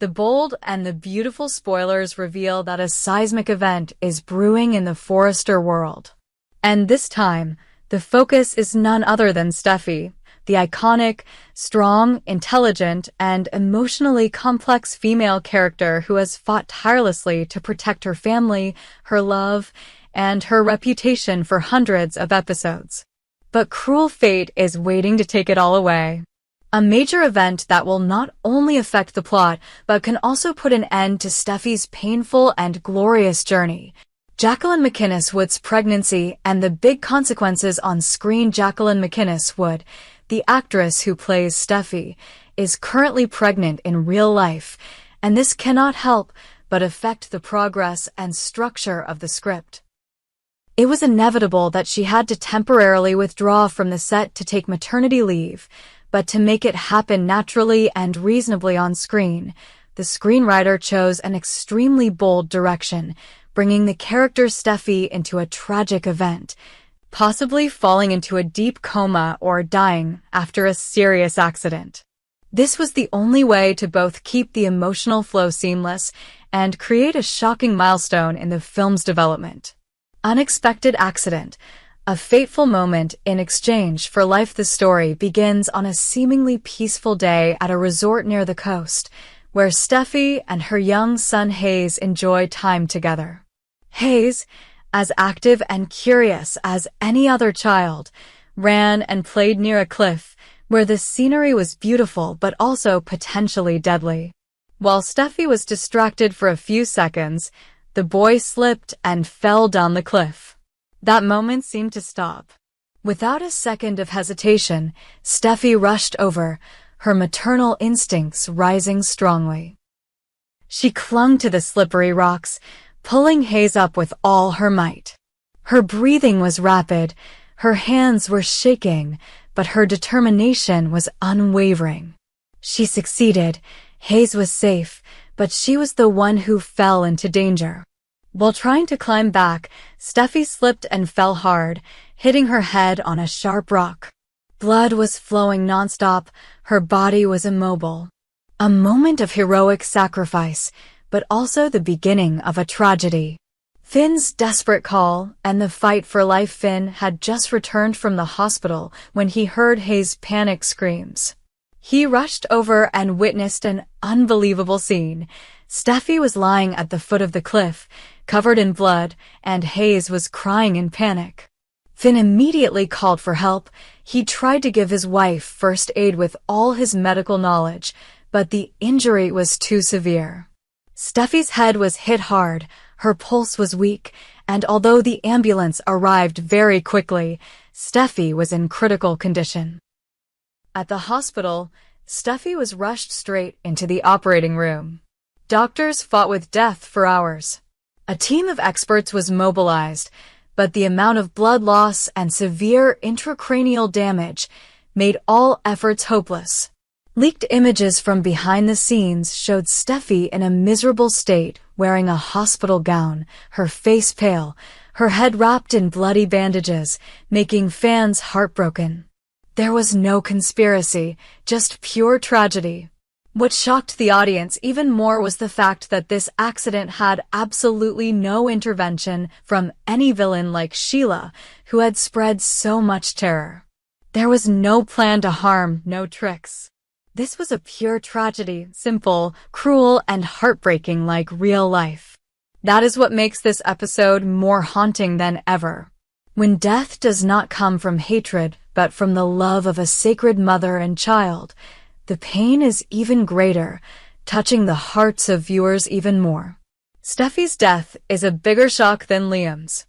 The bold and the beautiful spoilers reveal that a seismic event is brewing in the Forrester world. And this time, the focus is none other than Steffy, the iconic, strong, intelligent, and emotionally complex female character who has fought tirelessly to protect her family, her love, and her reputation for hundreds of episodes. But cruel fate is waiting to take it all away. A major event that will not only affect the plot, but can also put an end to Steffy's painful and glorious journey. Jacqueline MacInnes Wood's pregnancy and the big consequences on screen. Jacqueline MacInnes Wood, the actress who plays Steffy, is currently pregnant in real life, and this cannot help but affect the progress and structure of the script. It was inevitable that she had to temporarily withdraw from the set to take maternity leave, but to make it happen naturally and reasonably on screen, the screenwriter chose an extremely bold direction, bringing the character Steffy into a tragic event, possibly falling into a deep coma or dying after a serious accident. This was the only way to both keep the emotional flow seamless and create a shocking milestone in the film's development. Unexpected accident. A fateful moment in exchange for life. The story begins on a seemingly peaceful day at a resort near the coast, where Steffy and her young son Hayes enjoy time together. Hayes, as active and curious as any other child, ran and played near a cliff where the scenery was beautiful but also potentially deadly. While Steffy was distracted for a few seconds, the boy slipped and fell down the cliff. That moment seemed to stop. Without a second of hesitation, Steffy rushed over, her maternal instincts rising strongly. She clung to the slippery rocks, pulling Hayes up with all her might. Her breathing was rapid, her hands were shaking, but her determination was unwavering. She succeeded. Hayes was safe, but she was the one who fell into danger. While trying to climb back, Steffy slipped and fell hard, hitting her head on a sharp rock. Blood was flowing nonstop, her body was immobile. A moment of heroic sacrifice, but also the beginning of a tragedy. Finn's desperate call and the fight for life. Finn had just returned from the hospital when he heard Hayes' panic screams. He rushed over and witnessed an unbelievable scene. Steffy was lying at the foot of the cliff, covered in blood, and Hayes was crying in panic. Finn immediately called for help. He tried to give his wife first aid with all his medical knowledge, but the injury was too severe. Steffy's head was hit hard, her pulse was weak, and although the ambulance arrived very quickly, Steffy was in critical condition. At the hospital, Steffy was rushed straight into the operating room. Doctors fought with death for hours. A team of experts was mobilized, but the amount of blood loss and severe intracranial damage made all efforts hopeless. Leaked images from behind the scenes showed Steffy in a miserable state, wearing a hospital gown, her face pale, her head wrapped in bloody bandages, making fans heartbroken. There was no conspiracy, just pure tragedy. What shocked the audience even more was the fact that this accident had absolutely no intervention from any villain like Sheila, who had spread so much terror. There was no plan to harm, no tricks. This was a pure tragedy, simple, cruel, and heartbreaking like real life. That is what makes this episode more haunting than ever. When death does not come from hatred, but from the love of a sacred mother and child, the pain is even greater, touching the hearts of viewers even more. Steffy's death is a bigger shock than Liam's.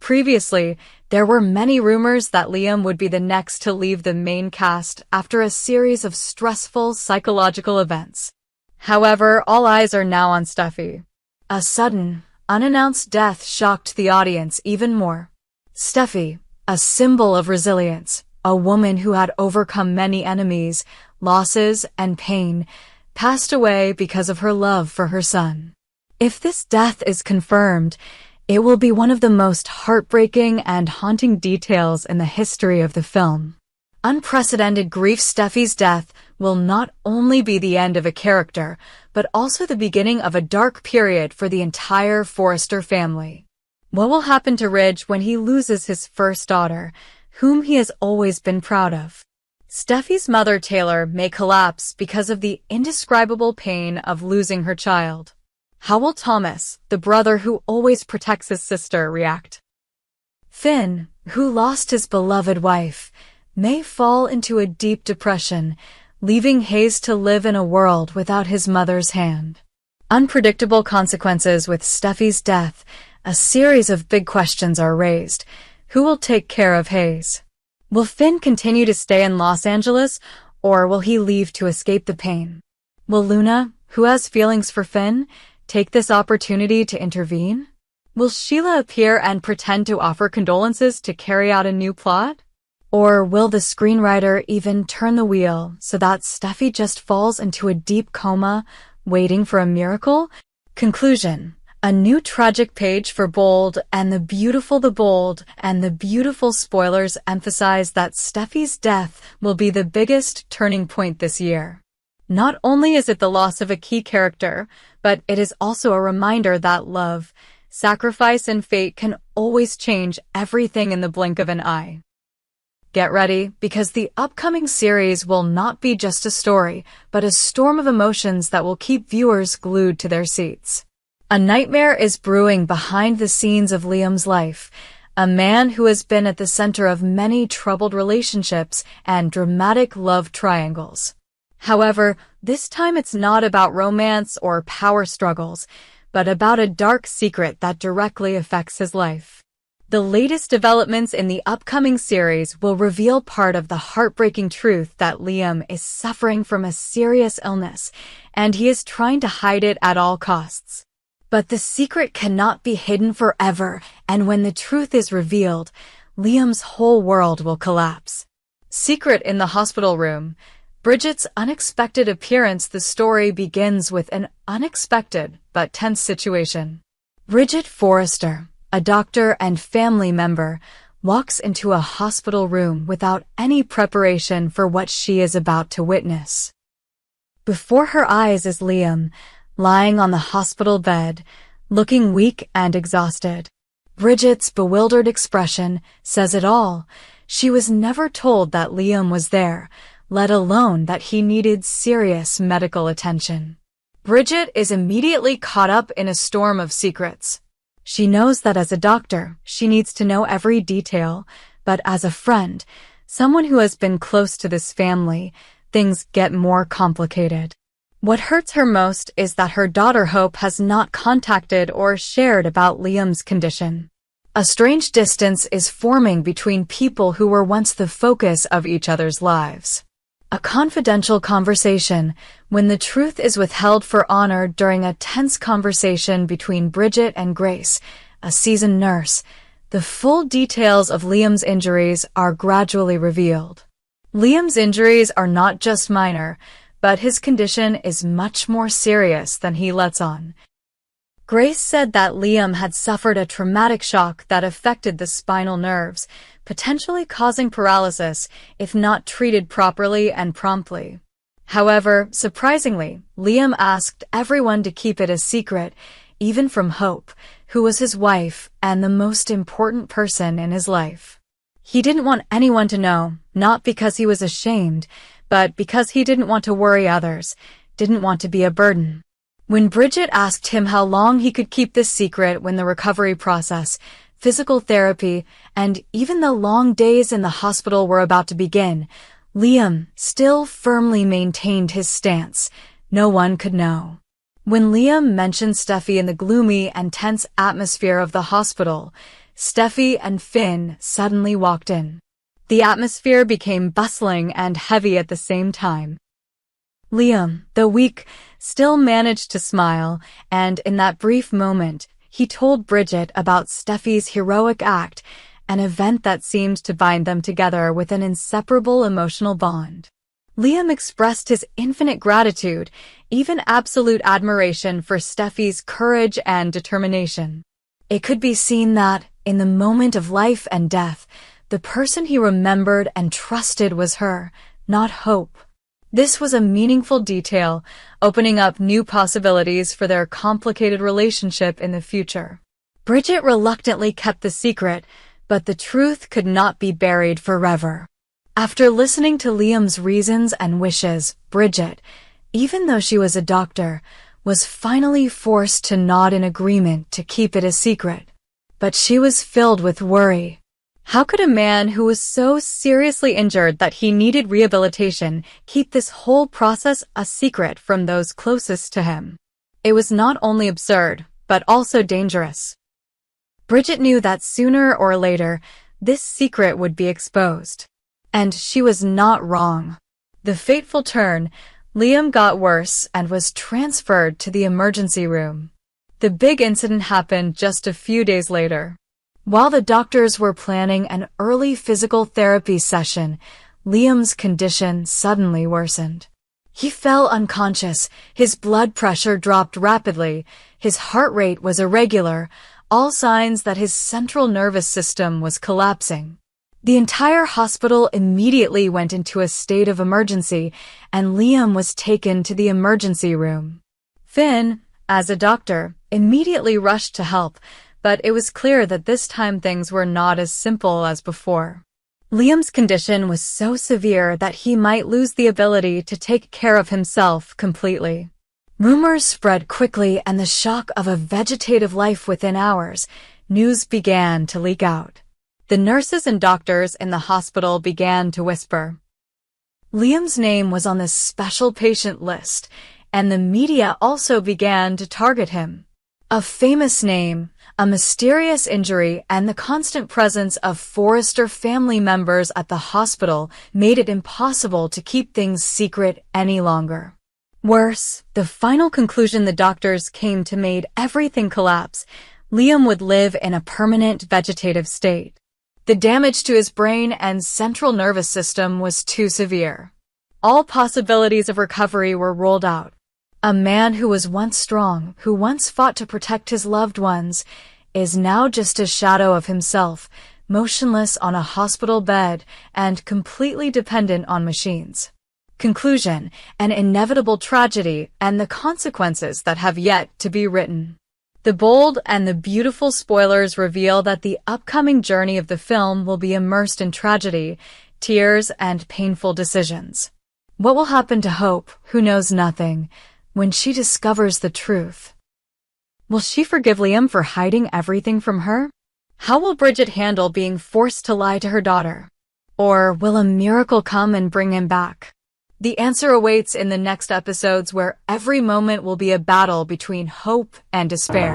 Previously, there were many rumors that Liam would be the next to leave the main cast after a series of stressful psychological events. However, all eyes are now on Steffy. A sudden, unannounced death shocked the audience even more. Steffy, a symbol of resilience, a woman who had overcome many enemies, losses, and pain, passed away because of her love for her son. If this death is confirmed, it will be one of the most heartbreaking and haunting details in the history of the film. Unprecedented grief. Steffy's death will not only be the end of a character, but also the beginning of a dark period for the entire Forrester family. What will happen to Ridge when he loses his first daughter, whom he has always been proud of? Steffy's mother, Taylor, may collapse because of the indescribable pain of losing her child. How will Thomas, the brother who always protects his sister, react? Finn, who lost his beloved wife, may fall into a deep depression, leaving Hayes to live in a world without his mother's hand. Unpredictable consequences with Steffy's death. A series of big questions are raised. Who will take care of Hayes? Will Finn continue to stay in Los Angeles, or will he leave to escape the pain? Will Luna, who has feelings for Finn, take this opportunity to intervene? Will Sheila appear and pretend to offer condolences to carry out a new plot? Or will the screenwriter even turn the wheel so that Steffy just falls into a deep coma, waiting for a miracle? Conclusion. A new tragic page for Bold and the Beautiful. The Bold and the Beautiful spoilers emphasize that Steffy's death will be the biggest turning point this year. Not only is it the loss of a key character, but it is also a reminder that love, sacrifice, and fate can always change everything in the blink of an eye. Get ready, because the upcoming series will not be just a story, but a storm of emotions that will keep viewers glued to their seats. A nightmare is brewing behind the scenes of Liam's life, a man who has been at the center of many troubled relationships and dramatic love triangles. However, this time it's not about romance or power struggles, but about a dark secret that directly affects his life. The latest developments in the upcoming series will reveal part of the heartbreaking truth that Liam is suffering from a serious illness, and he is trying to hide it at all costs. But the secret cannot be hidden forever, and when the truth is revealed, Liam's whole world will collapse. Secret in the hospital room. Bridget's unexpected appearance. The story begins with an unexpected but tense situation. Bridget Forrester, a doctor and family member, walks into a hospital room without any preparation for what she is about to witness. Before her eyes is Liam, lying on the hospital bed, looking weak and exhausted. Bridget's bewildered expression says it all. She was never told that Liam was there, let alone that he needed serious medical attention. Bridget is immediately caught up in a storm of secrets. She knows that as a doctor, she needs to know every detail, but as a friend, someone who has been close to this family, things get more complicated. What hurts her most is that her daughter Hope has not contacted or shared about Liam's condition. A strange distance is forming between people who were once the focus of each other's lives. A confidential conversation, when the truth is withheld for honor. During a tense conversation between Bridget and Grace, a seasoned nurse, the full details of Liam's injuries are gradually revealed. Liam's injuries are not just minor, but his condition is much more serious than he lets on. Grace said that Liam had suffered a traumatic shock that affected the spinal nerves, potentially causing paralysis if not treated properly and promptly. However, surprisingly, Liam asked everyone to keep it a secret, even from Hope, who was his wife and the most important person in his life. He didn't want anyone to know, not because he was ashamed, but because he didn't want to worry others, didn't want to be a burden. When Bridget asked him how long he could keep this secret, when the recovery process, physical therapy, and even the long days in the hospital were about to begin, Liam still firmly maintained his stance. No one could know. When Liam mentioned Steffy in the gloomy and tense atmosphere of the hospital, Steffy and Finn suddenly walked in. The atmosphere became bustling and heavy at the same time. Liam, though weak, still managed to smile, and in that brief moment, he told Bridget about Steffy's heroic act, an event that seemed to bind them together with an inseparable emotional bond. Liam expressed his infinite gratitude, even absolute admiration for Steffy's courage and determination. It could be seen that, in the moment of life and death, the person he remembered and trusted was her, not Hope. This was a meaningful detail, opening up new possibilities for their complicated relationship in the future. Bridget reluctantly kept the secret, but the truth could not be buried forever. After listening to Liam's reasons and wishes, Bridget, even though she was a doctor, was finally forced to nod in agreement to keep it a secret. But she was filled with worry. How could a man who was so seriously injured that he needed rehabilitation keep this whole process a secret from those closest to him? It was not only absurd, but also dangerous. Bridget knew that sooner or later, this secret would be exposed. And she was not wrong. The fateful turn, Liam got worse and was transferred to the emergency room. The big incident happened just a few days later. While the doctors were planning an early physical therapy session, Liam's condition suddenly worsened. He fell unconscious, his blood pressure dropped rapidly, his heart rate was irregular, all signs that his central nervous system was collapsing. The entire hospital immediately went into a state of emergency, and Liam was taken to the emergency room. Finn, as a doctor, immediately rushed to help, but it was clear that this time things were not as simple as before. Liam's condition was so severe that he might lose the ability to take care of himself completely. Rumors spread quickly, and the shock of a vegetative life within hours, news began to leak out. The nurses and doctors in the hospital began to whisper. Liam's name was on this special patient list, and the media also began to target him. A famous name, a mysterious injury, and the constant presence of Forrester family members at the hospital made it impossible to keep things secret any longer. Worse, the final conclusion the doctors came to made everything collapse. Liam would live in a permanent vegetative state. The damage to his brain and central nervous system was too severe. All possibilities of recovery were ruled out. A man who was once strong, who once fought to protect his loved ones, is now just a shadow of himself, motionless on a hospital bed and completely dependent on machines. Conclusion: an inevitable tragedy and the consequences that have yet to be written. The bold and the beautiful spoilers reveal that the upcoming journey of the film will be immersed in tragedy, tears, and painful decisions. What will happen to Hope, who knows nothing, when she discovers the truth? Will she forgive Liam for hiding everything from her? How will Bridget handle being forced to lie to her daughter? Or will a miracle come and bring him back? The answer awaits in the next episodes, where every moment will be a battle between hope and despair.